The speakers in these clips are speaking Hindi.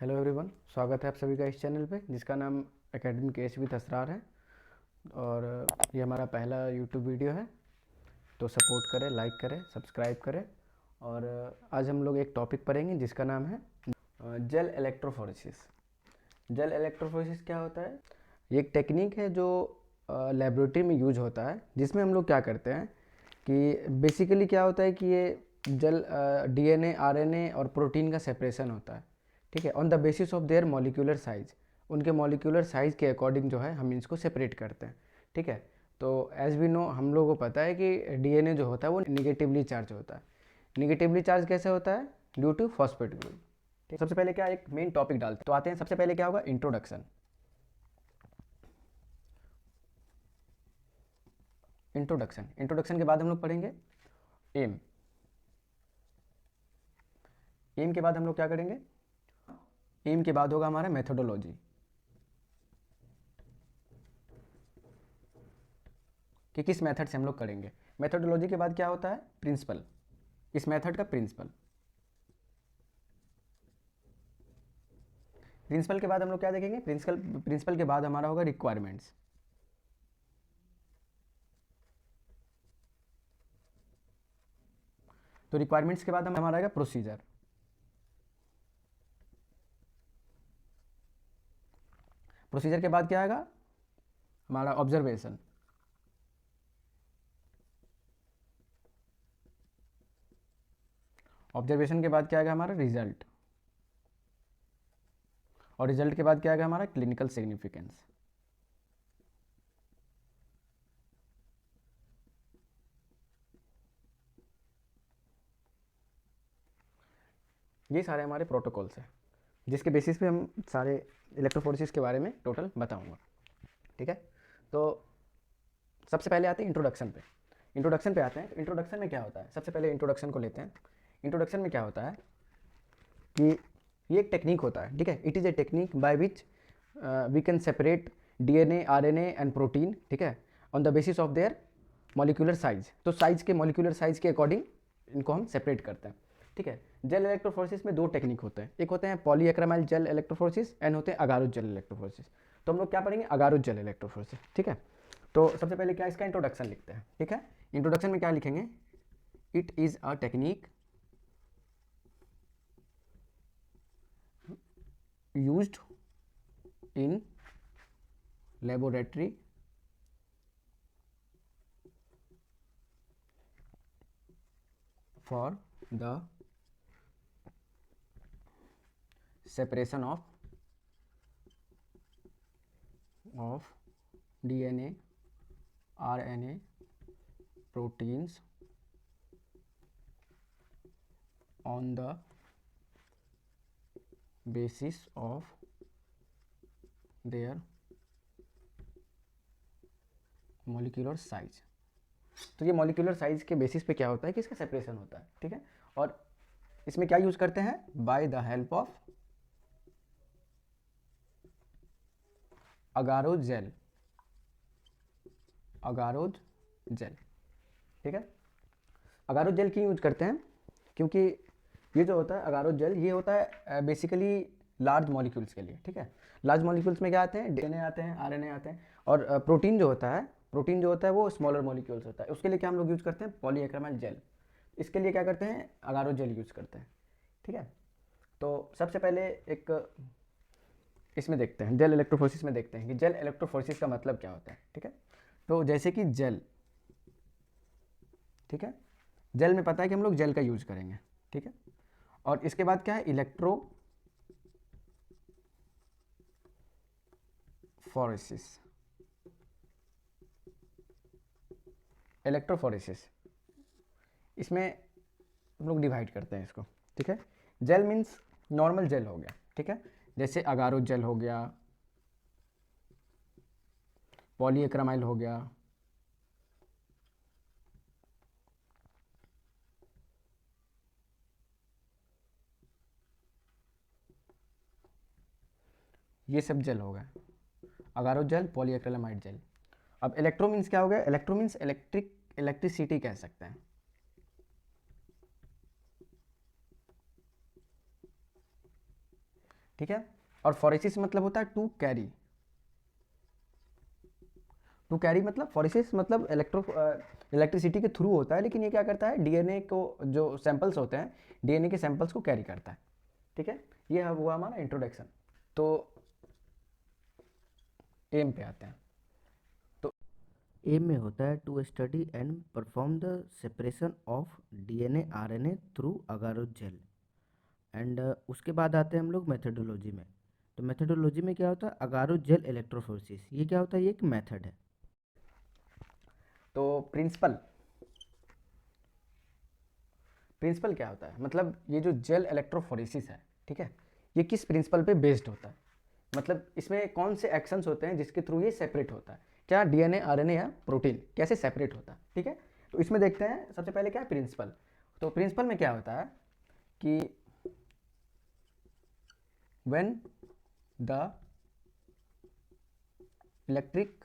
हेलो एवरीवन, स्वागत है आप सभी का इस चैनल पे जिसका नाम एकेडमिक एच विद असरार है। और ये हमारा पहला यूट्यूब वीडियो है, तो सपोर्ट करें, लाइक करें, सब्सक्राइब करें। और आज हम लोग एक टॉपिक पढ़ेंगे जिसका नाम है जेल इलेक्ट्रोफोरेसिस। जेल इलेक्ट्रोफोरेसिस क्या होता है? ये एक टेक्निक है जो लेबोरेटरी में यूज होता है, जिसमें हम लोग क्या करते हैं कि बेसिकली क्या होता है कि ये जल डीएनए, आरएनए और प्रोटीन का सेपरेशन होता है। ठीक है, on the basis of their molecular size, उनके मॉलिक्यूलर साइज के अकॉर्डिंग जो है हम इसको सेपरेट करते हैं। ठीक है, तो एज वी नो, हम लोगों को पता है कि डीएनए जो होता है वो निगेटिवली चार्ज होता है। निगेटिवली चार्ज कैसे होता है? Due to phosphate group. ठीक, सबसे पहले क्या एक मेन टॉपिक डालते हैं, तो आते हैं सबसे पहले क्या होगा, इंट्रोडक्शन। इंट्रोडक्शन के बाद हम लोग पढ़ेंगे एम। एम के बाद हम लोग क्या करेंगे? एम के बाद होगा हमारा मेथोडोलॉजी, कि किस मेथड से हम लोग करेंगे। मेथोडोलॉजी के बाद क्या होता है? प्रिंसिपल, इस मेथड का प्रिंसिपल। प्रिंसिपल के बाद हम लोग क्या देखेंगे? प्रिंसिपल के बाद हमारा होगा रिक्वायरमेंट्स। तो रिक्वायरमेंट्स के बाद हमारा आएगा प्रोसीजर। प्रोसीजर के बाद क्या आएगा? हमारा ऑब्जर्वेशन। ऑब्जर्वेशन के बाद क्या आएगा? हमारा रिजल्ट। और रिजल्ट के बाद क्या आएगा? हमारा क्लिनिकल सिग्निफिकेंस। ये सारे हमारे प्रोटोकॉल्स हैं जिसके बेसिस पे हम सारे इलेक्ट्रोफोरेसिस के बारे में टोटल बताऊंगा। ठीक है, तो सबसे पहले आते हैं इंट्रोडक्शन पे। इंट्रोडक्शन पे आते हैं, तो इंट्रोडक्शन में क्या होता है? सबसे पहले इंट्रोडक्शन को लेते हैं। इंट्रोडक्शन में क्या होता है कि ये एक टेक्निक होता है। ठीक है, it is a technique by which we can separate DNA, RNA and protein. ठीक है, on the basis of their molecular size. तो साइज के, मॉलिक्यूलर साइज के अकॉर्डिंग इनको हम सेपरेट करते हैं। ठीक है, जेल इलेक्ट्रोफोरेसिस में दो टेक्निक होते हैं, एक होते हैं पॉलीएक्रामाइल जेल इलेक्ट्रोफोरेसिस एंड होते हैं अगारोज जेल इलेक्ट्रोफोरेसिस। तो हम लोग क्या पढ़ेंगे? अगारोज जेल इलेक्ट्रोफोरेसिस। ठीक है, तो सबसे पहले क्या इसका इंट्रोडक्शन लिखते हैं। ठीक है, इंट्रोडक्शन में क्या लिखेंगे? It is a technique used in laboratory for the separation of DNA, RNA, proteins on the basis of their molecular size। तो ये मॉलिक्यूलर साइज के बेसिस पे क्या होता है कि इसका सेपरेशन होता है। ठीक है, और इसमें क्या यूज करते हैं? By the help of agarose gel. Agarose gel. ठीक है, अगारोज जेल क्यों यूज करते हैं? क्योंकि ये जो होता है अगारोज जेल, ये होता है बेसिकली लार्ज मॉलिक्यूल्स के लिए। ठीक है, लार्ज मॉलिक्यूल्स में क्या आते हैं? डीएनए आते हैं, आरएनए आते हैं। और प्रोटीन जो होता है, वो स्मॉलर मॉलिक्यूल्स होता है। उसके लिए क्या हम लोग यूज़ करते हैं? पॉलीएक्रामाइल जेल। इसके लिए क्या करते हैं? अगारोज जेल यूज़ करते हैं। ठीक है, तो सबसे पहले एक इसमें देखते हैं, जेल इलेक्ट्रोफोरेसिस में देखते हैं कि जेल इलेक्ट्रोफोरेसिस का मतलब क्या होता है। ठीक है, तो जैसे कि जेल, ठीक है, जेल में पता है कि हम लोग जेल का यूज करेंगे। ठीक है, और इसके बाद क्या है? इलेक्ट्रोफोरेसिस। इलेक्ट्रोफोरेसिस इसमें हम लोग डिवाइड करते हैं इसको। ठीक है, जेल मीन्स नॉर्मल जेल हो गया। ठीक है, जैसे अगारोज जेल हो गया, पॉलीएक्रामाइल हो गया, ये सब जेल हो गए, अगारोज जेल, पॉलीएक्रिलामाइड जेल। अब इलेक्ट्रो मीन्स क्या हो गया? इलेक्ट्रो मीन्स इलेक्ट्रिसिटी कह सकते हैं। ठीक है। और फोरेसिस मतलब होता है टू कैरी। टू कैरी मतलब फोरेसिस मतलब इलेक्ट्रिसिटी के थ्रू होता है, लेकिन ये क्या करता है, डीएनए को जो सैंपल्स होते हैं डीएनए के सैंपल्स को कैरी करता है। ठीक है, ये हुआ हमारा इंट्रोडक्शन। तो एम पे आते हैं। तो एम में होता है to study and perform the separation of DNA RNA through agarose gel. And उसके बाद आते हैं हम लोग मेथडोलॉजी में। तो मेथडोलॉजी में क्या होता है, अगारो जेल इलेक्ट्रोफोरेसिस। ये क्या होता है, ये एक मेथड है। तो प्रिंसिपल प्रिंसिपल क्या होता है, मतलब ये जो जेल इलेक्ट्रोफोरेसिस है, ठीक है, ये किस प्रिंसिपल पे बेस्ड होता है, मतलब इसमें कौन से एक्शंस होते हैं जिसके थ्रू ये सेपरेट होता है, क्या डीएनए आरएनए या प्रोटीन कैसे सेपरेट होता है। ठीक है, तो इसमें देखते हैं सबसे पहले क्या है प्रिंसिपल। तो प्रिंसिपल में क्या होता है कि when the electric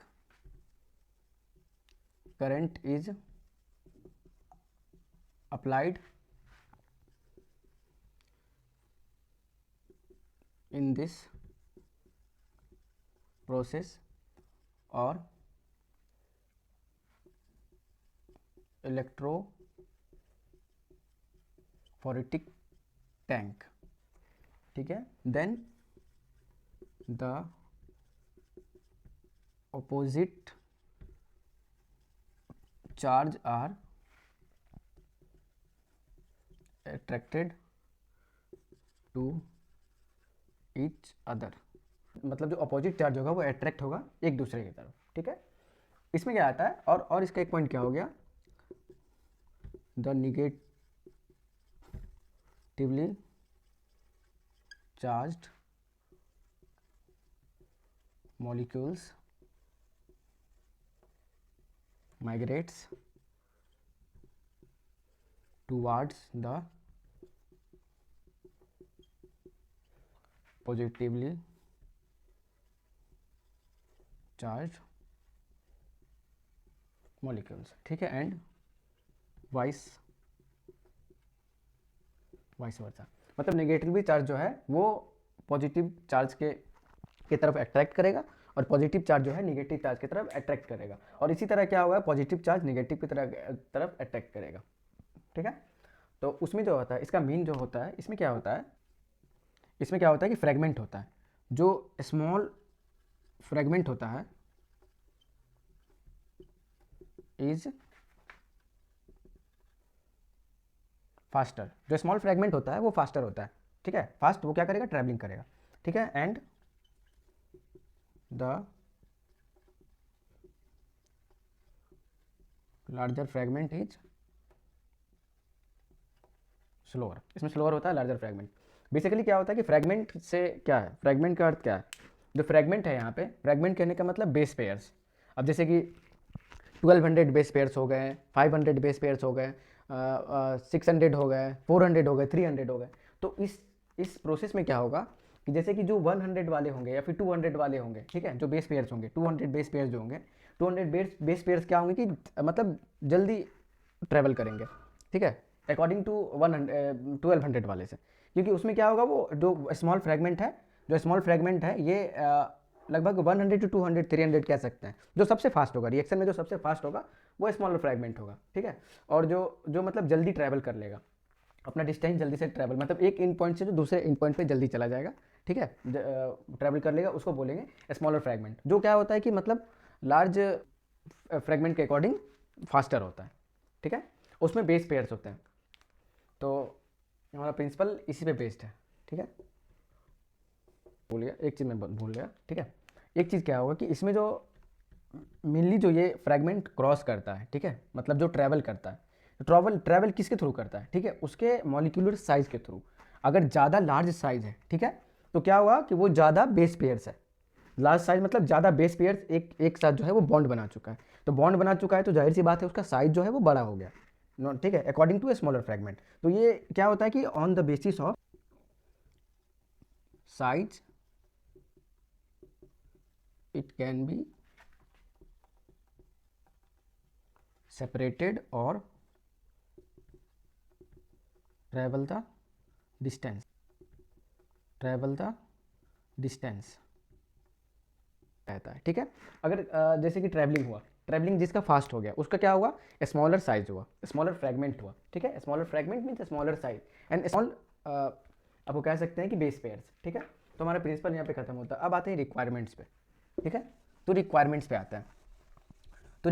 current is applied in this process or electrophoretic tank, ठीक है, then the opposite charge are attracted to each other, मतलब जो अपोजिट चार्ज होगा वो अट्रैक्ट होगा एक दूसरे की तरफ। ठीक है, इसमें क्या आता है, और इसका एक पॉइंट क्या हो गया, the negatively charged molecules migrates towards the positively charged molecules, ठीक है, एंड वाइस वर्सा, मतलब नेगेटिवली चार्ज जो है वो पॉजिटिव चार्ज के तरफ अट्रैक्ट करेगा और पॉजिटिव चार्ज जो है नेगेटिव चार्ज की तरफ अट्रैक्ट करेगा, और इसी तरह क्या होगा, पॉजिटिव चार्ज नेगेटिव की तरफ अट्रैक्ट करेगा। ठीक है, तो उसमें जो होता है इसका मीन जो होता है, इसमें क्या होता है, इसमें क्या होता है कि फ्रेगमेंट होता है, जो स्मॉल फ्रेगमेंट होता है इज फास्टर, जो स्मॉल फ्रेगमेंट होता है वो फास्टर होता है। ठीक है, फास्ट वो क्या करेगा, ट्रैवलिंग करेगा। ठीक है, and the larger fragment is slower, इसमें स्लोअर होता है लार्जर फ्रेगमेंट। बेसिकली क्या होता है कि फ्रेगमेंट से क्या है, फ्रेगमेंट का अर्थ क्या है, जो फ्रेगमेंट है यहाँ पे, फ्रेगमेंट कहने का मतलब बेस पेयर्स। अब जैसे कि 1200 बेस पेयर्स हो गए, 500 बेस पेयर्स हो गए, 600 हो गए, 400 हो गए, 300 हो गए। तो इस प्रोसेस में क्या होगा कि जैसे कि जो 100 वाले होंगे या फिर 200 वाले होंगे, ठीक है, जो बेस पेयर्स होंगे, 200 बेस पेयर्स जो होंगे, 200 बेस पेयर्स क्या होंगे कि मतलब जल्दी ट्रैवल करेंगे। ठीक है, अकॉर्डिंग टू 1200 वाले से, क्योंकि उसमें क्या होगा, वो जो स्मॉल फ्रेगमेंट है, ये लगभग 100 to 200 300 कह सकते हैं, जो सबसे फास्ट होगा रिएक्शन में, जो सबसे फास्ट होगा वो स्मॉलर फ्रेगमेंट होगा। ठीक है, और जो मतलब जल्दी ट्रैवल कर लेगा, अपना डिस्टेंस जल्दी से ट्रैवल, मतलब एक इन पॉइंट से जो दूसरे इन पॉइंट पे जल्दी चला जाएगा। ठीक है, ट्रैवल कर लेगा, उसको बोलेंगे स्मॉलर फ्रेगमेंट, जो क्या होता है कि मतलब लार्ज फ्रेगमेंट के अकॉर्डिंग फास्टर होता है। ठीक है, उसमें बेस पेयर्स होते हैं। तो हमारा प्रिंसिपल इसी पे बेस्ड है। ठीक है, भूल गया एक चीज़, मैं भूल गया। ठीक है, एक चीज़ क्या होगा कि इसमें जो मेनली जो ये फ्रेगमेंट क्रॉस करता है, ठीक है, मतलब जो ट्रैवल करता है, ट्रैवल किसके थ्रू करता है, ठीक है, उसके मॉलिक्यूलर साइज के थ्रू। अगर ज़्यादा लार्ज साइज है, ठीक है, तो क्या हुआ कि वो ज़्यादा बेस पेयर्स है, लार्ज साइज मतलब ज़्यादा बेस पेयर्स एक साथ जो है वो बॉन्ड बना चुका है, तो बॉन्ड बना चुका है तो जाहिर सी बात है उसका साइज जो है वो बड़ा हो गया। ठीक है, according to a smaller fragment. तो ये क्या होता है कि on the basis of size it can be separated or travel the distance distance रहता है, ठीक है। अगर जैसे कि ट्रैवलिंग हुआ, ट्रैवलिंग जिसका फास्ट हो गया उसका क्या हुआ, स्मॉलर साइज हुआ, स्मॉलर फ्रैगमेंट हुआ, ठीक है। Smaller fragment means smaller size and small, आपको कह सकते हैं कि बेस पेयर्स, ठीक है। तो हमारा प्रिंसिपल यहाँ पे खत्म होता है। अब आते हैं रिक्वायरमेंट्स पे, ठीक है। तो रिक्वायरमेंट्स पे आता है। तो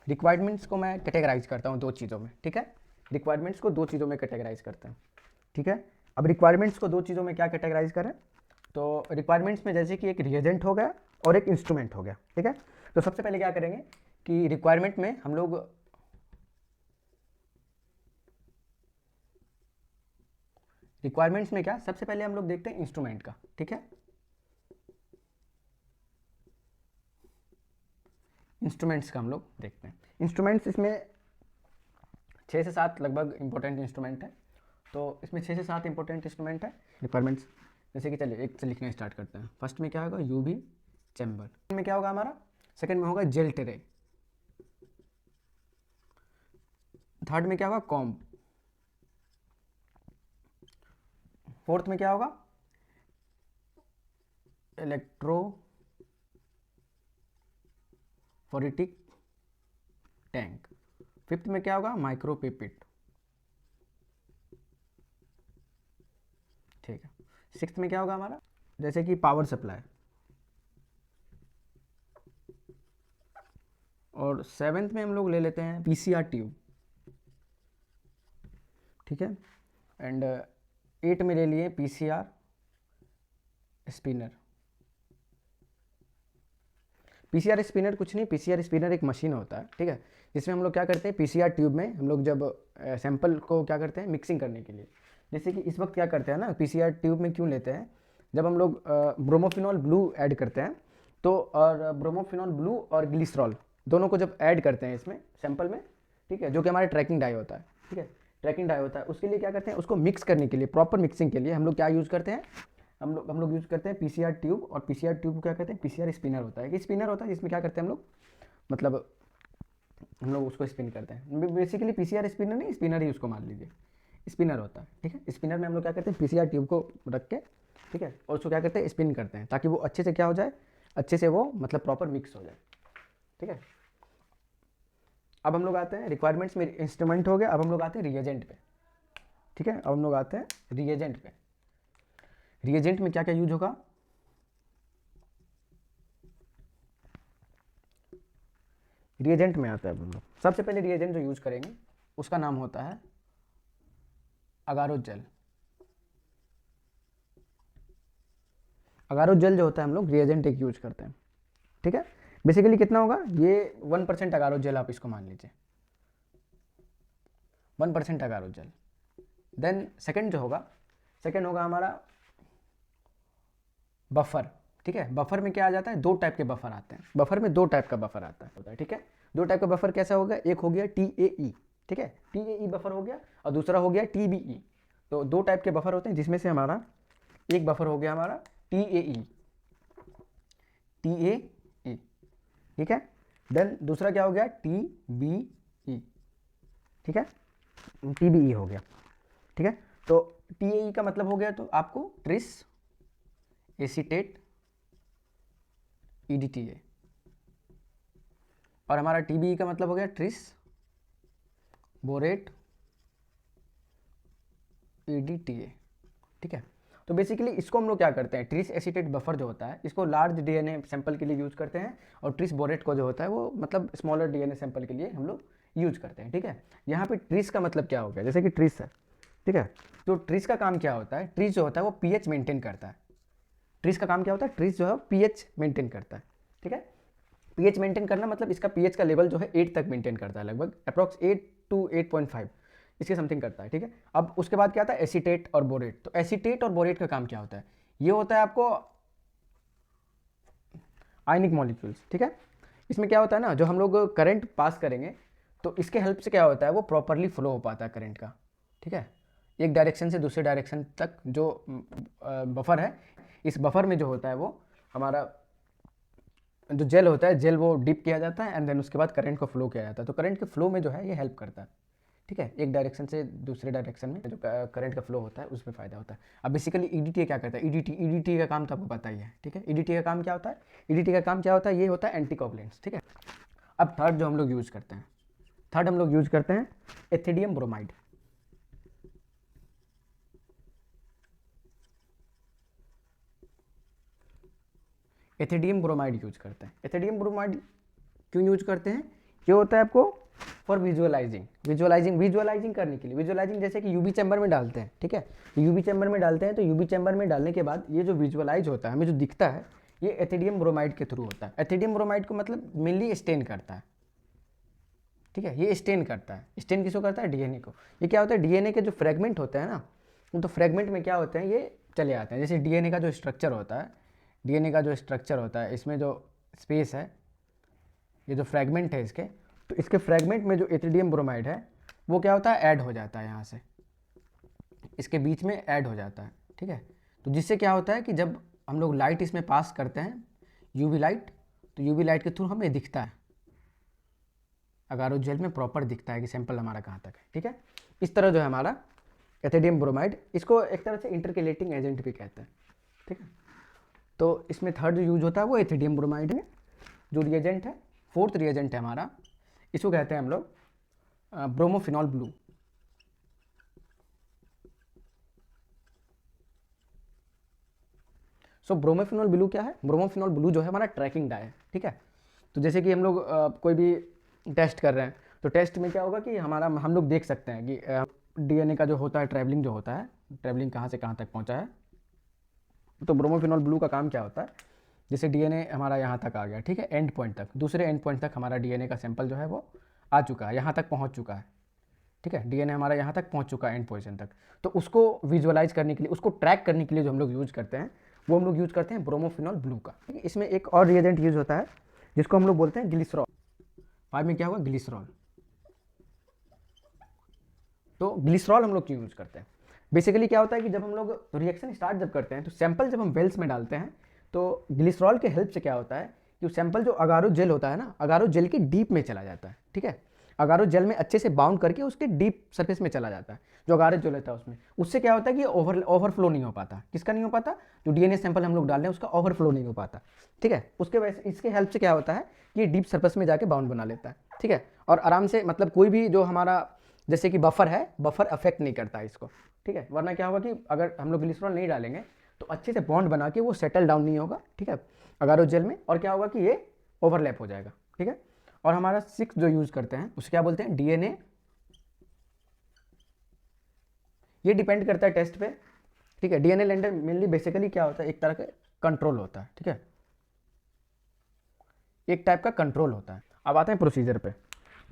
रिक्वायरमेंट्स को मैं कैटेगराइज करता हूँ दो चीज़ों में, ठीक है। रिक्वायरमेंट्स को दो चीज़ों में कैटेगराइज करते हैं, ठीक है। अब रिक्वायरमेंट्स को दो चीज़ों में क्या कैटेगराइज करें, तो रिक्वायरमेंट्स में जैसे कि एक रिएजेंट हो गया और एक इंस्ट्रूमेंट हो गया, ठीक है। तो सबसे पहले क्या करेंगे कि रिक्वायरमेंट में हम लोग रिक्वायरमेंट्स में क्या, सबसे पहले हम लोग देखते हैं इंस्ट्रूमेंट का, ठीक है। इंस्ट्रूमेंट्स का हम लोग देखते हैं। इंस्ट्रूमेंट्स इसमें 6 से 7 लगभग इंपॉर्टेंट इंस्ट्रूमेंट है। तो इसमें 6 से 7 इंपॉर्टेंट इंस्ट्रूमेंट है रिक्वायरमेंट्स। जैसे कि चलिए एक से लिखना स्टार्ट करते हैं। फर्स्ट में क्या होगा, यूवी चैम्बर में क्या होगा हमारा, सेकंड में होगा जेल ट्रे, थर्ड में क्या होगा कॉम्ब, फोर्थ में क्या होगा इलेक्ट्रोफोरेटिक टैंक, फिफ्थ में क्या होगा माइक्रोपिपिट, ठीक है। सिक्स्थ में क्या होगा हमारा, जैसे कि पावर सप्लाई, और सेवेंथ में हम लोग ले लेते हैं पीसीआर ट्यूब, ठीक है। एंड 8 में ले लिए पीसीआर स्पिनर। पीसीआर स्पिनर कुछ नहीं, पीसीआर स्पिनर एक मशीन होता है, ठीक है, जिसमें हम लोग क्या करते हैं पीसीआर ट्यूब में हम लोग जब सैंपल को क्या करते हैं मिक्सिंग करने के लिए, जैसे कि इस वक्त क्या करते हैं ना, पीसीआर ट्यूब में क्यों लेते हैं, जब हम लोग ब्रोमोफिनॉल ब्लू ऐड करते हैं तो, और ब्रोमोफिनॉल ब्लू और ग्लिसरॉल दोनों को जब ऐड करते हैं इसमें सैंपल में, ठीक है, जो कि हमारा ट्रैकिंग डाई होता है, ठीक है, ट्रैकिंग डाई होता है, उसके लिए क्या करते हैं उसको मिक्स करने के लिए, प्रॉपर मिक्सिंग के लिए हम लोग क्या यूज़ करते हैं, हम लोग यूज़ करते हैं पीसीआर ट्यूब। और पीसीआर ट्यूब को क्या कहते हैं, पीसीआर स्पिनर होता है, कि स्पिनर होता है जिसमें क्या करते हैं हम लोग, मतलब हम लोग उसको स्पिन करते हैं। बेसिकली पीसीआर स्पिनर नहीं, स्पिनर ही उसको मान लीजिए, स्पिनर होता है, ठीक है। स्पिनर में हम लोग क्या करते हैं पीसीआर ट्यूब को रख के, ठीक है, और उसको क्या करते हैं स्पिन करते हैं ताकि वो अच्छे से क्या हो जाए, अच्छे से वो मतलब प्रॉपर मिक्स हो जाए, ठीक है। अब हम लोग आते हैं रिक्वायरमेंट्स में इंस्ट्रूमेंट हो गया, अब हम लोग आते हैं रिएजेंट पे, ठीक है। अब हम लोग आते हैं रिएजेंट पे। रिएजेंट में क्या क्या यूज होगा, रिएजेंट में आता है हम लोग सबसे पहले रिएजेंट जो यूज करेंगे उसका नाम होता है अगारो जेल। अगारो जेल जो होता है हम लोग रिएजेंट एक यूज करते हैं, ठीक है। बेसिकली कितना होगा, ये 1% अगारो जेल आप इसको मान लीजिए, 1% अगारो जेल। देन सेकंड जो होगा, सेकंड होगा हमारा बफर, ठीक है। बफर में क्या आ जाता है, दो टाइप के बफर आते हैं, बफर में दो टाइप का बफर आता है, ठीक है। दो टाइप का बफर कैसा होगा, एक हो गया TAE, ठीक है, TAE बफर हो गया, और दूसरा हो गया TBE। तो दो टाइप के बफर होते हैं, जिसमें से हमारा एक बफर हो गया हमारा TAE, ठीक है। देन दूसरा क्या हो गया TBE, ठीक है, TBE हो गया, ठीक है। तो TAE का मतलब हो गया तो आपको ट्रिस एसीटेट EDTA, और हमारा TBE का मतलब हो गया ट्रिस बोरेट EDTA, ठीक है। तो बेसिकली इसको हम लोग क्या करते हैं, ट्रिस एसीटेट बफर जो होता है इसको लार्ज डीएनए सैंपल के लिए यूज करते हैं, और ट्रिस बोरेट को जो होता है वो मतलब स्मॉलर डीएनए सैंपल के लिए हम लोग यूज करते हैं, ठीक है। यहाँ पे ट्रिस का मतलब क्या हो गया, जैसे कि ट्रिस है, ठीक है। तो ट्रिस का काम क्या होता है, ट्रिस जो होता है वो पीएच मेंटेन करता है। ट्रिस का काम क्या होता है, ट्रिस जो है पीएच मेंटेन करता है, ठीक है। पीएच मेंटेन करना मतलब इसका पीएच का लेवल जो है 8 तक मेंटेन करता है, लगभग अप्रॉक्स 8 to 8.5 इसके समथिंग करता है, ठीक है। अब उसके बाद क्या आता है एसीटेट और बोरेट। तो एसीटेट और बोरेट का काम क्या होता है, ये होता है आपको आयनिक मॉलिक्यूल्स, ठीक है। इसमें क्या होता है ना, जो हम लोग करंट पास करेंगे तो इसके हेल्प से क्या होता है वो प्रॉपरली फ्लो हो पाता है करंट का, ठीक है, एक डायरेक्शन से दूसरे डायरेक्शन तक। जो बफर है, इस बफर में जो होता है वो हमारा जो जेल होता है, जेल वो डिप किया जाता है एंड देन उसके बाद करंट को फ्लो किया जाता है। तो करंट के फ्लो में जो है ये हेल्प करता है, ठीक है, एक डायरेक्शन से दूसरे डायरेक्शन में जो करंट का फ्लो होता है उसमें फ़ायदा होता है। अब बेसिकली ईडीटी क्या करता है, ईडीटी का काम तो आपको पता ही है, ठीक है। ईडीटी का काम क्या होता है, ईडीटी का काम क्या होता है, ये होता है एंटी कोवलेंट्स, ठीक है। अब थर्ड जो हम लोग यूज़ करते हैं, थर्ड हम लोग यूज़ करते हैं ethidium bromide. Ethidium bromide use करते हैं। एथिडियम ब्रोमाइड क्यों यूज करते हैं, ये होता है आपको फॉर विजुअलाइजिंग करने के लिए। विजुअलाइजिंग जैसे कि यूवी चैम्बर में डालते हैं, ठीक है, यूवी चैम्बर में डालते हैं, तो यूवी चैम्बर में डालने के बाद ये जो विजुअलाइज होता है, हमें जो दिखता है, ये एथिडियम ब्रोमाइड के थ्रू होता है। एथिडियम ब्रोमाइड को मतलब मेनली स्टेन करता है, ठीक है, ये स्टेन करता है। स्टेन किसको करता है, डीएनए को। ये क्या होता है, डीएनए के जो फ्रेगमेंट होते हैं ना, तो फ्रेगमेंट में क्या होते हैं, ये चले आते हैं। जैसे डीएनए का जो स्ट्रक्चर होता है, डीएनए का जो स्ट्रक्चर होता है, इसमें जो स्पेस है, ये जो फ्रेगमेंट है इसके, तो इसके फ्रेगमेंट में जो एथिडियम ब्रोमाइड है वो क्या होता है, ऐड हो जाता है, यहाँ से इसके बीच में ऐड हो जाता है, ठीक है। तो जिससे क्या होता है कि जब हम लोग लाइट इसमें पास करते हैं, यूवी लाइट, तो यूवी लाइट के थ्रू हमें दिखता है, अगारो जेल में प्रॉपर दिखता है कि सैंपल हमारा कहाँ तक है, ठीक है। इस तरह जो है हमारा एथिडियम ब्रोमाइड, इसको एक तरह से इंटरकेलेटिंग एजेंट भी कहते हैं, ठीक है। तो इसमें थर्ड जो यूज होता है वो एथिडियम ब्रोमाइड है। जो रिएजेंट है, फोर्थ रिएजेंट है हमारा, इसको कहते हैं हम लोग ब्रोमोफिनॉल ब्लू। सो ब्रोमोफिनॉल ब्लू क्या है, ब्रोमोफिनॉल ब्लू जो है हमारा ट्रैकिंग डाई है, ठीक है। तो जैसे कि हम लोग कोई भी टेस्ट कर रहे हैं, तो टेस्ट में क्या होगा कि हम लोग देख सकते हैं कि डीएनए का जो होता है ट्रैवलिंग, जो होता है ट्रैवलिंग कहाँ से कहाँ तक पहुँचा है। तो ब्रोमोफिनॉल ब्लू का काम क्या होता है, जैसे डीएनए हमारा यहाँ तक आ गया, ठीक है, एंड पॉइंट तक, दूसरे एंड पॉइंट तक हमारा डीएनए का सैंपल जो है वो आ चुका है, यहाँ तक पहुँच चुका है, ठीक है, डीएनए हमारा यहाँ तक पहुँच चुका है एंड पोजीशन तक। तो उसको विजुअलाइज करने के लिए, उसको ट्रैक करने के लिए जो हम लोग यूज़ करते हैं, वो हम लोग यूज़ करते हैं ब्रोमोफिनॉल ब्लू का। इसमें एक और रिएजेंट यूज़ होता है जिसको हम लोग बोलते हैं ग्लिसरॉल। 5 में क्या हुआ, ग्लिसरॉल। तो ग्लिसरॉल हम लोग क्यों यूज़ करते हैं, बेसिकली क्या होता है कि जब हम लोग रिएक्शन स्टार्ट जब करते हैं, तो सैंपल जब हम वेल्स में डालते हैं, तो ग्लिसरॉल के हेल्प से क्या होता है कि सैंपल जो अगारो जेल होता है ना, अगारो जेल के डीप में चला जाता है, ठीक है। अगारो जेल में अच्छे से बाउंड करके उसके डीप सरफेस में चला जाता है, जो अगारो जेल होता है उसमें। उससे क्या होता है कि ओवरफ्लो नहीं हो पाता। किसका नहीं हो पाता, जो डीएनए सैंपल हम लोग डाल रहे हैं उसका ओवरफ्लो नहीं हो पाता, ठीक है। उसके वजह से, इसके हेल्प से क्या होता है कि डीप सरफेस में जाके बाउंड बना लेता है, ठीक है। और आराम से, मतलब कोई भी जो हमारा जैसे कि बफर है, बफर अफेक्ट नहीं करता इसको, ठीक है। वरना क्या होगा कि अगर हम लोग ग्लिसरॉल नहीं डालेंगे तो अच्छे से बॉन्ड बना के वो सेटल डाउन नहीं होगा, ठीक है, अगारो जेल में, और क्या होगा कि ये ओवरलैप हो जाएगा, ठीक है। और हमारा 6 जो यूज़ करते हैं उसे क्या बोलते हैं, डीएनए। ये डिपेंड करता है टेस्ट पे, ठीक है। डीएनए लेंडर मेनली बेसिकली क्या होता है, एक तरह का कंट्रोल होता है, ठीक है, एक टाइप का कंट्रोल होता है। अब आते हैं प्रोसीजर पे।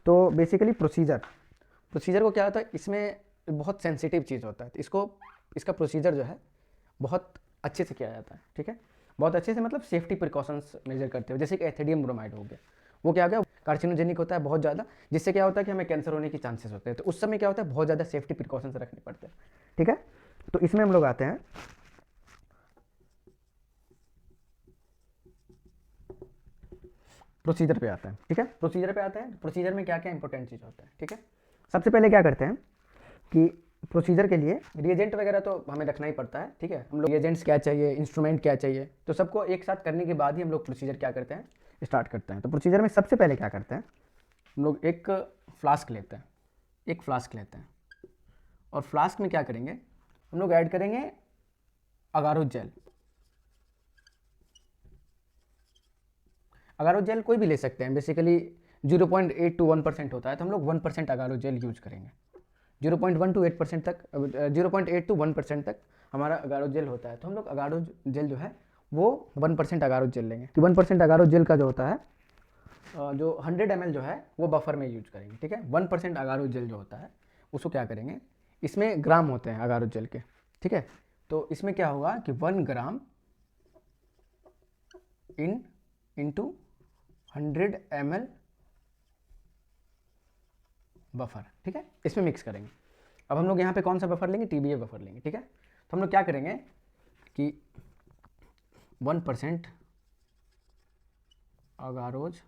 तो बेसिकली प्रोसीजर को क्या होता है, इसमें बहुत सेंसिटिव चीज़ होता है, तो इसका प्रोसीजर जो है बहुत अच्छे से किया जाता है, ठीक है, बहुत अच्छे से, मतलब सेफ्टी प्रिकॉशंस मेजर करते हो। जैसे कि एथिडियम ब्रोमाइड हो गया, वो क्या हो गया, कार्सिनोजेनिक होता है बहुत ज़्यादा, जिससे क्या होता है कि हमें कैंसर होने की चांसेस होते हैं। तो उस समय क्या होता है, बहुत ज़्यादा सेफ्टी प्रिकॉशंस रखने पड़ते हैं, ठीक है। तो इसमें हम लोग आते हैं प्रोसीजर पे आते हैं, ठीक है। प्रोसीजर पे आते हैं, प्रोसीजर में क्या क्या इंपॉर्टेंट चीज़ होता है, ठीक है। सबसे पहले क्या करते हैं कि प्रोसीजर के लिए रिएजेंट वगैरह तो हमें रखना ही पड़ता है, ठीक है। हम लोग रिएजेंट्स क्या चाहिए, इंस्ट्रूमेंट क्या चाहिए, तो सबको एक साथ करने के बाद ही हम लोग प्रोसीजर क्या करते हैं, स्टार्ट करते हैं। तो प्रोसीजर में सबसे पहले क्या करते हैं, हम लोग एक फ्लास्क लेते हैं, और फ्लास्क में क्या करेंगे, हम लोग ऐड करेंगे अगारो जेल। अगारो जेल कोई भी ले सकते हैं, बेसिकली 0.8 to 1% होता है, तो हम लोग 1% अगारो जेल यूज करेंगे। 0.1 to 8% तक, 0.8 to 1% तक हमारा अगारो जेल होता है, तो हम लोग अगारो जेल जो है वो 1% अगारो जेल लेंगे। तो 1% अगारो जेल का जो होता है, जो 100 ml जो है वो बफर में यूज करेंगे, ठीक है। 1% अगारो जेल जो होता है उसको क्या करेंगे, इसमें ग्राम होते हैं अगारो जेल के, ठीक है। तो इसमें क्या होगा कि 1 ग्राम इंटू 100 ml बफर, ठीक है, इसमें मिक्स करेंगे। अब हम लोग यहाँ पे कौन सा बफर लेंगे, टीबीए बफर लेंगे, ठीक है। तो हम लोग क्या करेंगे कि 1% agarose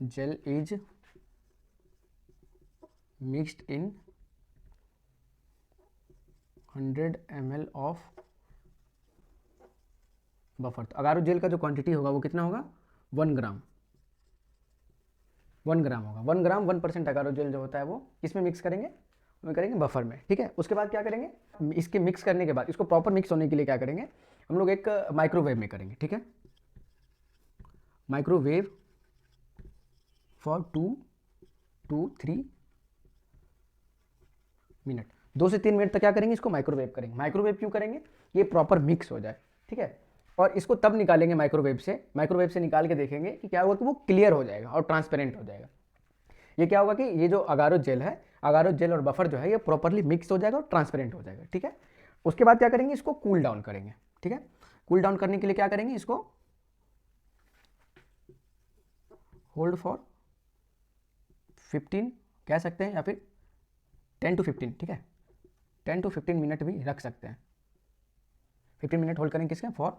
gel is mixed in 100 ml of buffer. तो अगारो जेल का जो क्वांटिटी होगा वो कितना होगा, 1 ग्राम, 1 ग्राम होगा। 1 ग्राम 1% अगारो जेल जो होता है वो किसमें मिक्स करेंगे, वो करेंगे बफर में, ठीक है। उसके बाद क्या करेंगे, इसके मिक्स करने के बाद इसको प्रॉपर मिक्स होने के लिए क्या करेंगे हम लोग, एक माइक्रोवेव में करेंगे, ठीक है। माइक्रोवेव फॉर 2 to 3 मिनट, 2 से 3 मिनट तक क्या करेंगे, इसको माइक्रोवेव करेंगे। माइक्रोवेव क्यों करेंगे, ये प्रॉपर मिक्स हो जाए, ठीक है। और इसको तब निकालेंगे माइक्रोवेव से निकाल के देखेंगे कि क्या होगा कि वो क्लियर हो जाएगा और ट्रांसपेरेंट हो जाएगा। ये क्या होगा कि ये जो अगारो जेल है, अगारो जेल और बफर जो है ये प्रॉपरली मिक्स हो जाएगा और ट्रांसपेरेंट हो जाएगा, ठीक है। उसके बाद क्या करेंगे, इसको कूल डाउन करेंगे, ठीक है। कूल डाउन करने के लिए क्या करेंगे, इसको होल्ड फॉर 15 कह सकते हैं, या फिर 10 to 15, ठीक है, 10 to 15 मिनट भी रख सकते हैं। 15 मिनट होल्ड करेंगे किसके, फॉर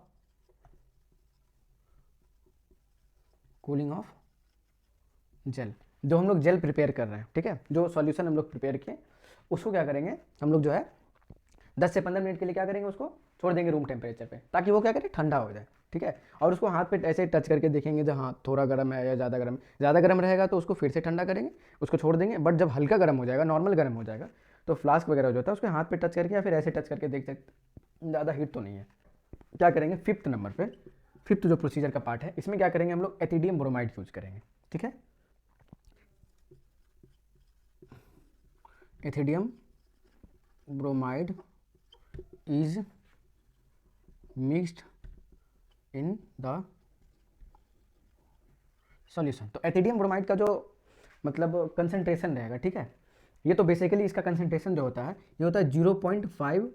कूलिंग ऑफ जेल। जो हम लोग जेल प्रिपेयर कर रहे हैं, ठीक है, जो सॉल्यूशन हम लोग प्रिपेयर किए उसको क्या करेंगे हम लोग जो है 10 से 15 मिनट के लिए क्या करेंगे, उसको छोड़ देंगे रूम टेम्परेचर पे, ताकि वो क्या करे, ठंडा हो जाए, ठीक है। और उसको हाथ पे ऐसे टच करके देखेंगे जो हाँ थोड़ा गर्म है या ज़्यादा गर्म है। ज़्यादा गर्म रहेगा तो उसको फिर से ठंडा करेंगे, उसको छोड़ देंगे। बट जब हल्का गर्म हो जाएगा, नॉर्मल गर्म हो जाएगा, तो फ्लास्क वगैरह हो जाता है, उसके हाथ पे टच करके या फिर ऐसे टच करके देख सकते ज़्यादा हीट तो नहीं है। क्या करेंगे, 5th नंबर पे, 5th जो प्रोसीजर का पार्ट है, इसमें क्या करेंगे हम लोग, एथिडियम ब्रोमाइड यूज करेंगे, ठीक है। Ethidium bromide is mixed in the solution. तो एथिडियम ब्रोमाइड का जो मतलब कंसंट्रेशन रहेगा, ठीक है, ये तो बेसिकली इसका कंसंट्रेशन जो होता है ये होता है 0.5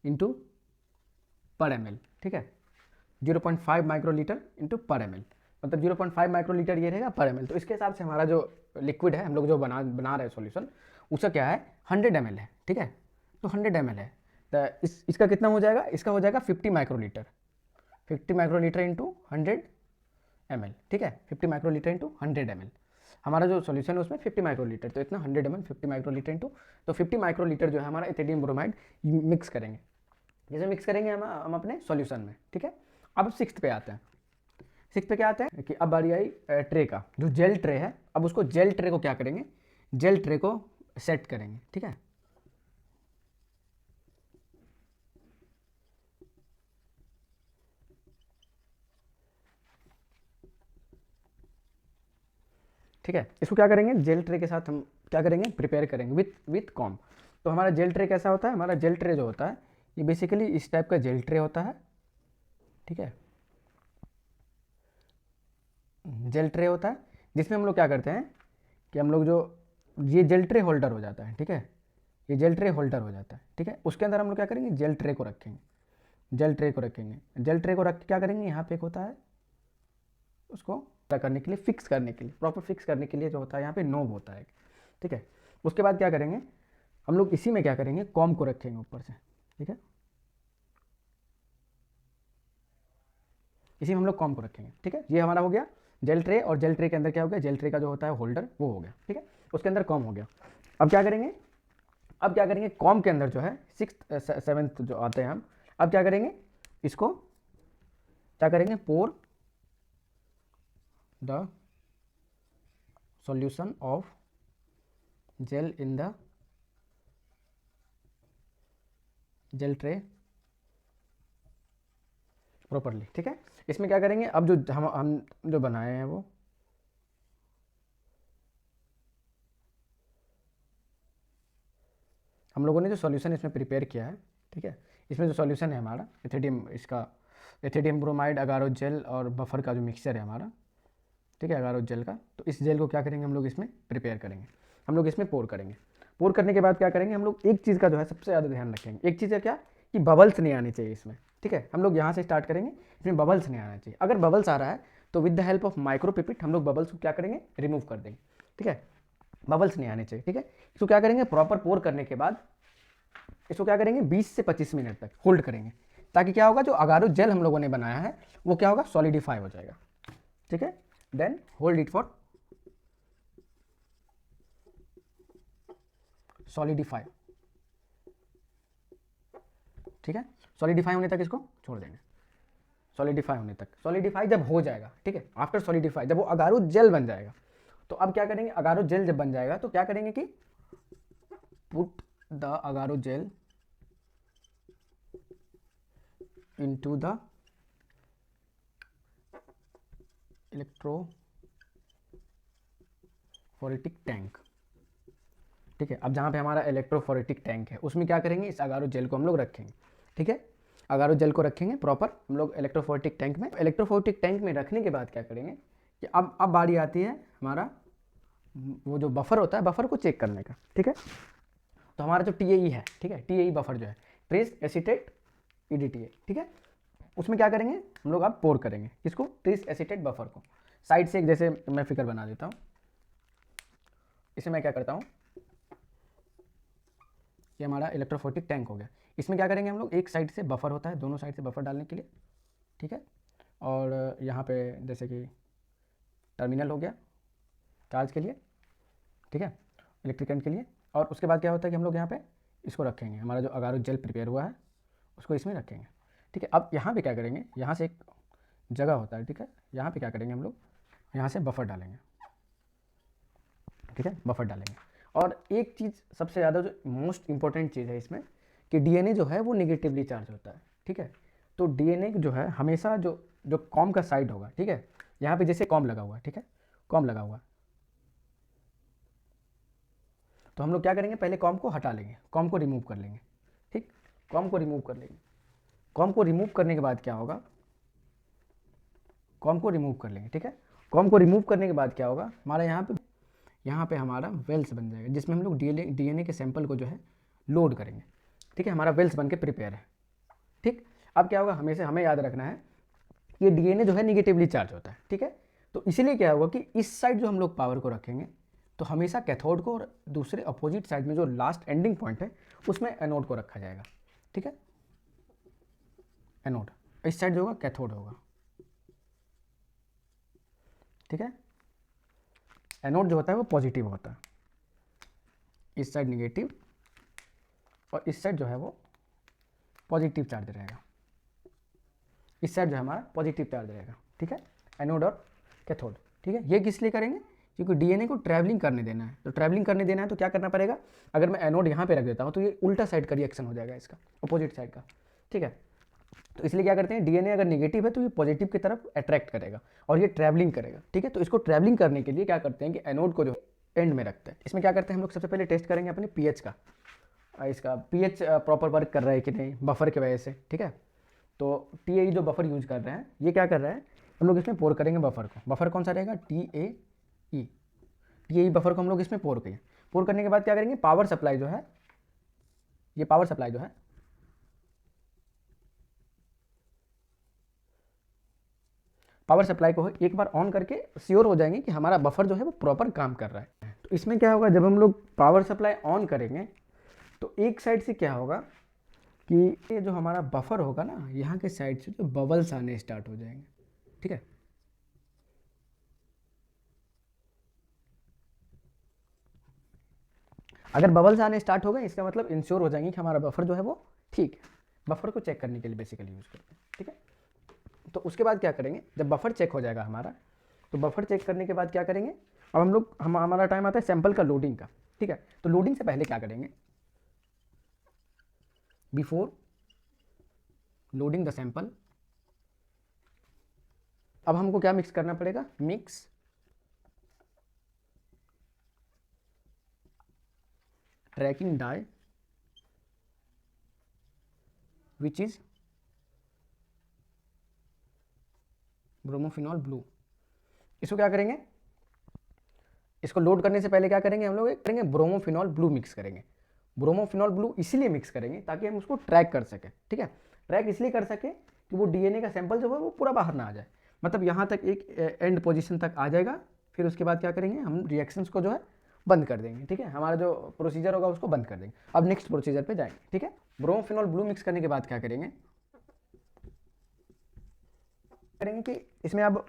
इंटू पर ml, ठीक है, 0.5 माइक्रोलीटर इंटू पर ml, मतलब 0.5 माइक्रोलीटर ये रहेगा पर ml। तो इसके हिसाब से हमारा जो लिक्विड है हम लोग जो बना रहे हैं सॉल्यूशन, उसका क्या है 100 ml है, ठीक है। तो 100 ml है, तो इसका कितना हो जाएगा, इसका हो जाएगा 50 माइक्रोलीटर, 50 माइक्रोलीटर इंटू 100 ml, ठीक है, 50 माइक्रोलीटर इंटू 100 ml। हमारा जो सॉल्यूशन है उसमें 50 माइक्रोलीटर, तो इतना 100 ml 50 माइक्रोलीटर इंटू, तो 50 माइक्रोलीटर जो है हमारा एथिडियम ब्रोमाइड मिक्स करेंगे। जैसे मिक्स करेंगे हम अपने सॉल्यूशन में, ठीक है। अब 6th पे आते हैं। 6th पे क्या आता है कि अब बारी आई ट्रे का, जो जेल ट्रे है, अब उसको जेल ट्रे को क्या करेंगे, जेल ट्रे को सेट करेंगे, ठीक है। ठीक है, इसको क्या करेंगे, जेल ट्रे के साथ हम क्या करेंगे, प्रिपेयर करेंगे विथ कॉम। तो हमारा जेल ट्रे कैसा होता है, हमारा जेल ट्रे जो होता है ये बेसिकली इस टाइप का जेल ट्रे होता है, ठीक है। जेल ट्रे होता है जिसमें हम लोग क्या करते हैं कि हम लोग जो ये जेल ट्रे होल्डर हो जाता है, ठीक है, ये जेल ट्रे होल्डर हो जाता है, ठीक है। उसके अंदर हम लोग क्या करेंगे, जेल ट्रे को रखेंगे, जेल ट्रे को रखेंगे। जेल ट्रे को रख के क्या करेंगे, यहाँ पे एक होता है उसको करने के लिए, फिक्स करने के लिए, प्रॉपर फिक्स करने के लिए जो होता है यहाँ पे नोब होता है, ठीक है। उसके बाद क्या करेंगे हम लोग, इसी में क्या करेंगे, कॉम को रखेंगे ऊपर से, ठीक है, इसी में हम लोग कॉम को रखेंगे, ठीक है। ये हमारा हो गया जेल ट्रे, और जेल ट्रे के अंदर क्या हो गया, जेल ट्रे का जो होता है होल्डर वो हो गया, ठीक है, उसके अंदर कॉम हो गया। अब क्या करेंगे, अब क्या करेंगे, कॉम के अंदर जो है 6th 7th जो आते हैं हम, अब क्या करेंगे, इसको क्या करेंगे, pour the solution of gel in the gel tray properly, ठीक है। इसमें क्या करेंगे, अब जो हम जो बनाए हैं वो हम लोगों ने जो सॉल्यूशन इसमें प्रिपेयर किया है, ठीक है, इसमें जो सॉल्यूशन है हमारा एथिडियम, इसका एथिडियम ब्रोमाइड, अगारो जेल और बफर का जो मिक्सचर है हमारा, ठीक है, अगारो जेल का, तो इस जेल को क्या करेंगे हम लोग इसमें प्रिपेयर करेंगे, हम लोग इसमें पोर करेंगे। पोर करने के बाद क्या करेंगे हम लोग, एक चीज़ का जो है सबसे ज़्यादा ध्यान रखेंगे, एक चीज़ है क्या कि बबल्स नहीं आनी चाहिए इसमें, ठीक है। हम लोग यहाँ से स्टार्ट करेंगे, इसमें बबल्स नहीं आना चाहिए। अगर बबल्स आ रहा है तो विद द हेल्प ऑफ माइक्रोपिपिट हम लोग बबल्स को क्या करेंगे, रिमूव कर देंगे, ठीक है। बबल्स नहीं आने चाहिए, ठीक है। इसको क्या करेंगे, प्रॉपर पोर करने के बाद इसको क्या करेंगे 20 से 25 मिनट तक होल्ड करेंगे, ताकि क्या होगा, जो अगारो जेल हम लोगों ने बनाया है वो क्या होगा, सॉलिडिफाई हो जाएगा, ठीक है। Then hold it for solidify, ठीक है। सॉलिडिफाई होने तक इसको छोड़ देंगे, सॉलिडिफाई होने तक। सॉलिडिफाई जब हो जाएगा, ठीक है, आफ्टर सॉलिडिफाई जब वो अगारो जेल बन जाएगा, तो अब क्या करेंगे, अगारो जेल जब बन जाएगा तो क्या करेंगे कि put the agarose gel into the electrophoretic tank, ठीक है। अब जहाँ पे हमारा इलेक्ट्रोफोरेटिक टैंक है उसमें क्या करेंगे, इस अगारो जेल को हम लोग रखेंगे, ठीक है। अगारो जेल को रखेंगे प्रॉपर हम लोग इलेक्ट्रोफोरेटिक टैंक में। इलेक्ट्रोफोरेटिक टैंक में रखने के बाद क्या करेंगे कि अब बारी आती है हमारा वो जो बफर होता है, बफर को चेक करने का, ठीक है। तो हमारा जो TAE है, ठीक है, TAE बफर जो है, ट्रेस एसीटेट EDTA, ठीक है, उसमें क्या करेंगे हम लोग अब पोर करेंगे किसको, ट्रेस एसीटेट बफर को। साइड से एक जैसे मैं फिगर बना देता हूँ, इसे मैं क्या करता हूँ, ये हमारा इलेक्ट्रोफोरेटिक टैंक हो गया। इसमें क्या करेंगे हम लोग, एक साइड से बफर होता है, दोनों साइड से बफर डालने के लिए, ठीक है। और यहाँ पे जैसे कि टर्मिनल हो गया चार्ज के लिए, ठीक है, इलेक्ट्रिक करंट के लिए। और उसके बाद क्या होता है कि हम लोग यहाँ पे इसको रखेंगे, हमारा जो अगारो जेल प्रिपेयर हुआ है उसको इसमें रखेंगे, ठीक है। अब यहाँ पे क्या करेंगे, यहाँ से एक जगह होता है, ठीक है, यहाँ पे क्या करेंगे हम लोग, यहाँ से बफर डालेंगे, ठीक है, बफर डालेंगे। और एक चीज़ सबसे ज़्यादा जो मोस्ट इंपॉर्टेंट चीज़ है इसमें कि DNA जो है वो निगेटिवली चार्ज होता है, ठीक है। तो DNA जो है हमेशा जो जो कॉम का साइड होगा, ठीक है, यहाँ पे जैसे कॉम लगा हुआ है, ठीक है, कॉम लगा हुआ है, तो हम लोग क्या करेंगे, पहले कॉम को हटा लेंगे, कॉम को रिमूव कर लेंगे, ठीक, कॉम को रिमूव कर लेंगे। कॉम को रिमूव करने के बाद क्या होगा, कॉम को रिमूव कर लेंगे, ठीक है। कॉम को रिमूव करने के बाद क्या होगा, हमारा यहाँ पे हमारा वेल्स बन जाएगा जिसमें हम लोग DNA के सैंपल को जो है लोड करेंगे, ठीक है। हमारा वेल्स बन के प्रिपेयर है, ठीक। अब क्या होगा, हमेशा हमें याद रखना है ये DNA जो है निगेटिवली चार्ज होता है, ठीक है। तो इसलिए क्या होगा कि इस साइड जो हम लोग पावर को रखेंगे तो हमेशा कैथोड को, और दूसरे अपोजिट साइड में जो लास्ट एंडिंग पॉइंट है उसमें एनोड को रखा जाएगा, ठीक है। एनोड इस साइड जो होगा कैथोड होगा, ठीक है। एनोड जो होता है वो पॉजिटिव होता है, इस साइड निगेटिव, और इस साइड जो है वो पॉजिटिव चार्ज रहेगा, इस साइड जो है हमारा पॉजिटिव चार्ज रहेगा, ठीक है, एनोड और कैथोड, ठीक है। ये किस लिए करेंगे, क्योंकि DNA को ट्रैवलिंग करने देना है। तो ट्रैवलिंग करने देना है तो क्या करना पड़ेगा, अगर मैं एनोड यहाँ पे रख देता हूँ तो ये उल्टा साइड का रिएक्शन हो जाएगा इसका, अपोजिट साइड का, ठीक है। तो इसलिए क्या करते हैं, DNA अगर निगेटिव है तो ये पॉजिटिव की तरफ अट्रैक्ट करेगा और ये ट्रैवलिंग करेगा, ठीक है। तो इसको ट्रैवलिंग करने के लिए क्या करते हैं कि एनोड को जो एंड में रखते हैं। इसमें क्या करते हैं हम लोग, सबसे पहले टेस्ट करेंगे अपने pH का, इसका pH प्रॉपर वर्क कर रहा है कि नहीं बफर की वजह से, ठीक है। तो TAE जो बफर यूज कर रहे हैं ये क्या कर रहा है, हम लोग इसमें पोर करेंगे बफर को। बफर कौन सा रहेगा, TAE बफर को हम लोग इसमें पोर करेंगे। पोर करने के बाद क्या करेंगे, पावर सप्लाई जो है, ये पावर सप्लाई जो है पावर सप्लाई को एक बार ऑन करके श्योर हो जाएंगे कि हमारा बफर जो है वो प्रॉपर काम कर रहा है। तो इसमें क्या होगा, जब हम लोग पावर सप्लाई ऑन करेंगे तो एक साइड से क्या होगा कि ये जो हमारा बफर होगा ना, यहाँ के साइड से जो बबल्स आने स्टार्ट हो जाएंगे, ठीक है। अगर बबल्स आने स्टार्ट हो गए इसका मतलब इंश्योर हो जाएंगे कि हमारा बफर जो है वो ठीक है। बफर को चेक करने के लिए बेसिकली यूज़ करते हैं, ठीक है। तो उसके बाद क्या करेंगे, जब बफर चेक हो जाएगा हमारा, तो बफर चेक करने के बाद क्या करेंगे, अब हमारा टाइम आता है सैंपल का लोडिंग का, ठीक है। तो लोडिंग से पहले क्या करेंगे, बिफोर लोडिंग द सैंपल, अब हमको क्या मिक्स करना पड़ेगा, mix tracking dye which is bromophenol blue. इसको क्या करेंगे, इसको लोड करने से पहले क्या करेंगे हम लोग, करेंगे ब्रोमोफिनॉल ब्लू मिक्स करेंगे। ब्रोमोफिनॉल ब्लू इसलिए मिक्स करेंगे ताकि हम उसको ट्रैक कर सकें, ठीक है। ट्रैक इसलिए कर सके कि वो DNA का सैंपल जो है वो पूरा बाहर ना आ जाए, मतलब यहाँ तक एक एंड पोजीशन तक आ जाएगा। फिर उसके बाद क्या करेंगे, हम रिएक्शंस को जो है बंद कर देंगे, ठीक है। हमारा जो प्रोसीजर होगा उसको बंद कर देंगे। अब नेक्स्ट प्रोसीजर पे जाएंगे, ठीक है। ब्रोमोफिनॉल ब्लू मिक्स करने के बाद क्या करेंगे कि इसमें अब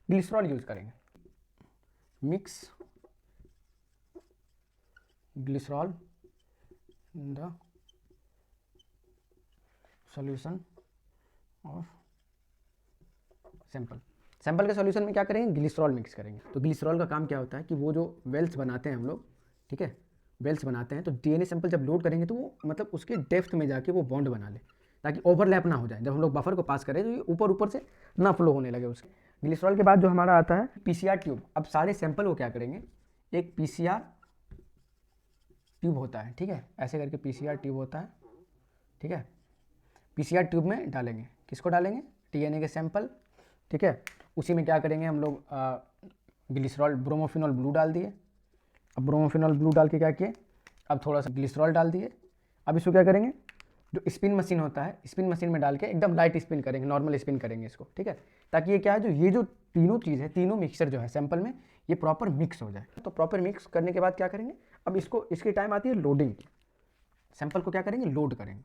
ग्लिसरॉल यूज करेंगे, mix glycerol in the solution of sample के सॉल्यूशन में क्या करेंगे, ग्लिसरॉल मिक्स करेंगे। तो ग्लिसरॉल का काम क्या होता है कि वो जो वेल्स बनाते हैं हम लोग, ठीक है, वेल्स बनाते हैं, तो डीएनए सैंपल जब लोड करेंगे तो वो मतलब उसके डेप्थ में जाके वो बॉन्ड बना ले, ताकि ओवरलैप ना हो जाए। जब हम लोग बफर को पास करें तो ये ऊपर ऊपर से ना फ्लो होने लगे उसके। ग्लिसरॉल के बाद जो हमारा आता है पीसीआर ट्यूब। अब सारे सैंपल को क्या करेंगे, एक पीसीआर ट्यूब होता है, ठीक है, ऐसे करके पीसीआर ट्यूब होता है, ठीक है, पीसीआर ट्यूब में डालेंगे। किसको डालेंगे, डीएनए के सैंपल, ठीक है। उसी में क्या करेंगे हम लोग, ग्लिसरॉल ब्रोमोफिनॉल ब्लू डाल दिए। अब ब्रोमोफिनॉल ब्लू डाल के क्या किए, अब थोड़ा सा ग्लिसरॉल डाल दिए। अब इसको क्या करेंगे, जो स्पिन मशीन होता है, स्पिन मशीन में डाल के एकदम लाइट स्पिन करेंगे, नॉर्मल स्पिन करेंगे इसको, ठीक है, ताकि ये क्या है, जो तीनों चीज़ है, तीनों मिक्सचर जो है सैंपल में, ये प्रॉपर मिक्स हो जाए। तो प्रॉपर मिक्स करने के बाद क्या करेंगे, अब इसकी टाइम आती है लोडिंग की। सैंपल को क्या करेंगे, लोड करेंगे।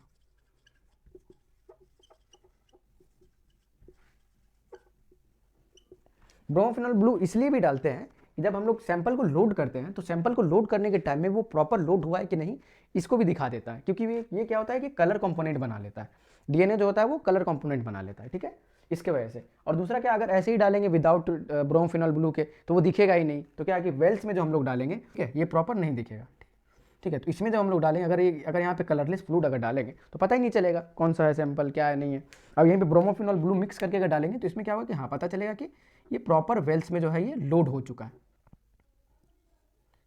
ब्रोमोफिनॉल ब्लू इसलिए भी डालते हैं कि जब हम लोग सैंपल को लोड करते हैं तो सैंपल को लोड करने के टाइम में वो प्रॉपर लोड हुआ है कि नहीं, इसको भी दिखा देता है। क्योंकि ये क्या होता है कि कलर कंपोनेंट बना लेता है, डीएनए जो होता है वो कलर कंपोनेंट बना लेता है, ठीक है, इसके वजह से। और दूसरा क्या, अगर ऐसे ही डालेंगे विदाउट ब्रोमोफिनॉल ब्लू के तो वो दिखेगा ही नहीं। तो क्या है कि वेल्स में जो हम लोग डालेंगे, ठीक है, ये प्रॉपर नहीं दिखेगा, ठीक है। तो इसमें जब हम लोग डालेंगे, अगर यहाँ पे कलरलेस फ्लूइड अगर डालेंगे तो पता ही नहीं चलेगा कौन सा है सैंपल, क्या है नहीं है। अब यहीं पे ब्रोमोफिनॉल ब्लू मिक्स करके अगर डालेंगे तो इसमें क्या होगा कि हाँ पता चलेगा कि ये प्रॉपर वेल्स में जो है ये लोड हो चुका है,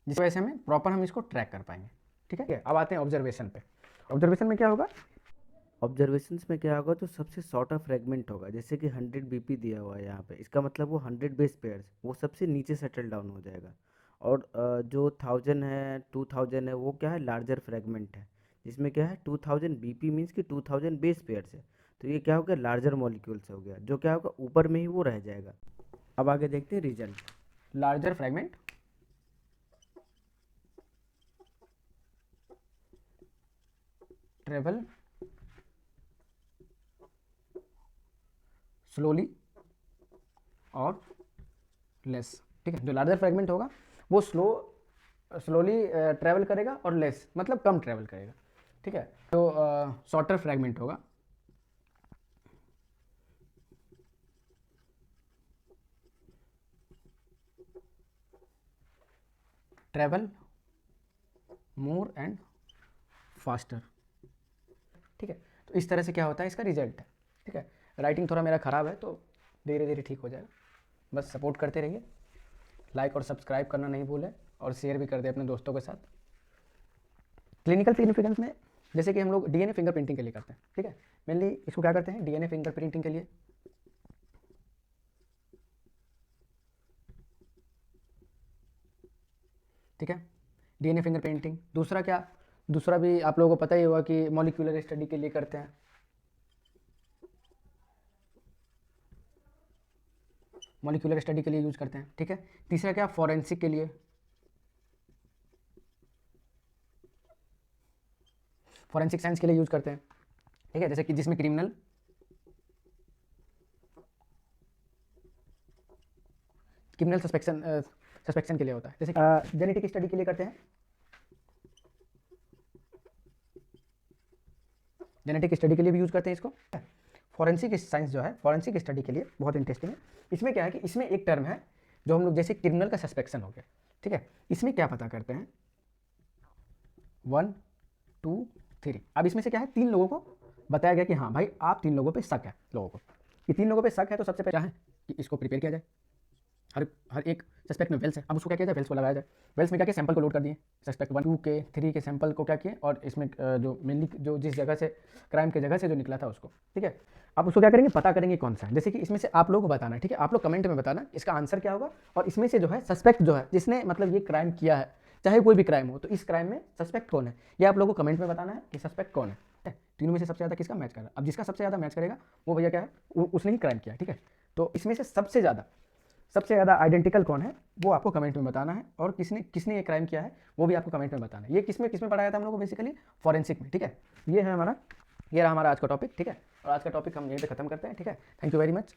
जिस वजह से हमें प्रॉपर हम इसको ट्रैक कर पाएंगे, ठीक है। अब आते हैं ऑब्जर्वेशन पे। ऑब्जर्वेशन में क्या होगा, ऑब्जर्वेशंस में क्या होगा, जो सबसे शॉर्टर फ्रेगमेंट होगा, जैसे कि 100 बीपी दिया हुआ है यहाँ पे, इसका मतलब वो 100 बेस पेयर्स वो सबसे नीचे सेटल डाउन हो जाएगा। और जो 1000 है 2000 है वो क्या है, लार्जर फ्रेगमेंट है, जिसमें क्या है 2000 बीपी मीन्स कि 2000 बेस पेयर्स है। तो ये क्या हो गया, लार्जर मॉलिक्यूल्स हो गया, जो क्या होगा ऊपर में ही वो रह जाएगा। अब आगे देखते हैं result. Larger fragment travel slowly और लेस, ठीक है। जो लार्जर फ्रेगमेंट होगा वो स्लोली ट्रैवल करेगा और लेस मतलब कम ट्रैवल करेगा, ठीक है। तो शॉर्टर फ्रेगमेंट होगा ट्रैवल मोर एंड फास्टर, ठीक है। तो इस तरह से क्या होता है इसका रिजल्ट है, ठीक है। राइटिंग थोड़ा मेरा ख़राब है तो धीरे धीरे ठीक हो जाएगा, बस सपोर्ट करते रहिए। लाइक और सब्सक्राइब करना नहीं भूलें और शेयर भी कर दें अपने दोस्तों के साथ। क्लिनिकल सिग्निफिकेंस में जैसे कि हम लोग डीएनए फिंगरप्रिंटिंग के लिए करते हैं, ठीक है, मेनली इसको क्या करते हैं डीएनए फिंगरप्रिंटिंग के लिए, ठीक है, डीएनए फिंगरप्रिंटिंग। दूसरा क्या, दूसरा भी आप लोगों को पता ही होगा कि मॉलिक्यूलर स्टडी के लिए करते हैं, मॉलिक्यूलर स्टडी के लिए यूज करते हैं, ठीक है। तीसरा क्या, फॉरेंसिक के लिए, फॉरेंसिक साइंस के लिए यूज करते हैं, ठीक है, जैसे कि जिसमें क्रिमिनल सस्पेक्शन के लिए होता है, जैसे जेनेटिक स्टडी के लिए करते हैं, जेनेटिक स्टडी के लिए भी यूज करते हैं इसको। फॉरेंसिक साइंस जो है फॉरेंसिक स्टडी के लिए बहुत इंटरेस्टिंग है। इसमें क्या है कि इसमें एक टर्म है जो हम लोग जैसे क्रिमिनल का सस्पेक्शन हो गया, ठीक है, इसमें क्या पता करते हैं 1 2 3। अब इसमें से क्या है 3 लोगों को बताया गया कि हाँ भाई आप 3 लोगों पे शक है, लोगों को कि 3 लोगों पे शक है। तो सबसे पहले क्या है कि इसको प्रिपेयर किया जाए, हर एक सस्पेक्ट में वेल्स है, अब उसको क्या किया जाए वेल्स को लगाया जाए। वेल्स में क्या किया सैंपल को लोड कर दिए, सस्पेक्ट 1 2 के 3 के सैंपल को क्या किए और इसमें जो मेनली जो जिस जगह से क्राइम के जगह से जो निकला था उसको, ठीक है। अब उसको क्या करेंगे पता करेंगे कौन सा है, जैसे कि इसमें से आप लोगों को बताना है, ठीक है, आप लोग कमेंट में बताना इसका आंसर क्या होगा। और इसमें से जो है सस्पेक्ट जो है जिसने मतलब ये क्राइम किया है, चाहे कोई भी क्राइम हो, तो इस क्राइम में सस्पेक्ट कौन है ये आप लोगों को कमेंट में बताना है कि सस्पेक्ट कौन है, ठीक है? तीनों में से सबसे ज़्यादा किसका मैच कर रहा है। अब जिसका सबसे ज़्यादा मैच करेगा वो भैया क्या है उसने ही क्राइम किया, ठीक है। तो इसमें से सबसे ज़्यादा आइडेंटिकल कौन है वो आपको कमेंट में बताना है, और किसने ये क्राइम किया है वो भी आपको कमेंट में बताना है। ये किस में पढ़ाया था हम लोग को बेसिकली फॉरेंसिक में, ठीक है। ये रहा हमारा आज का टॉपिक, ठीक है, और आज का टॉपिक हम यहीं पे खत्म करते हैं, ठीक है। Thank you very much.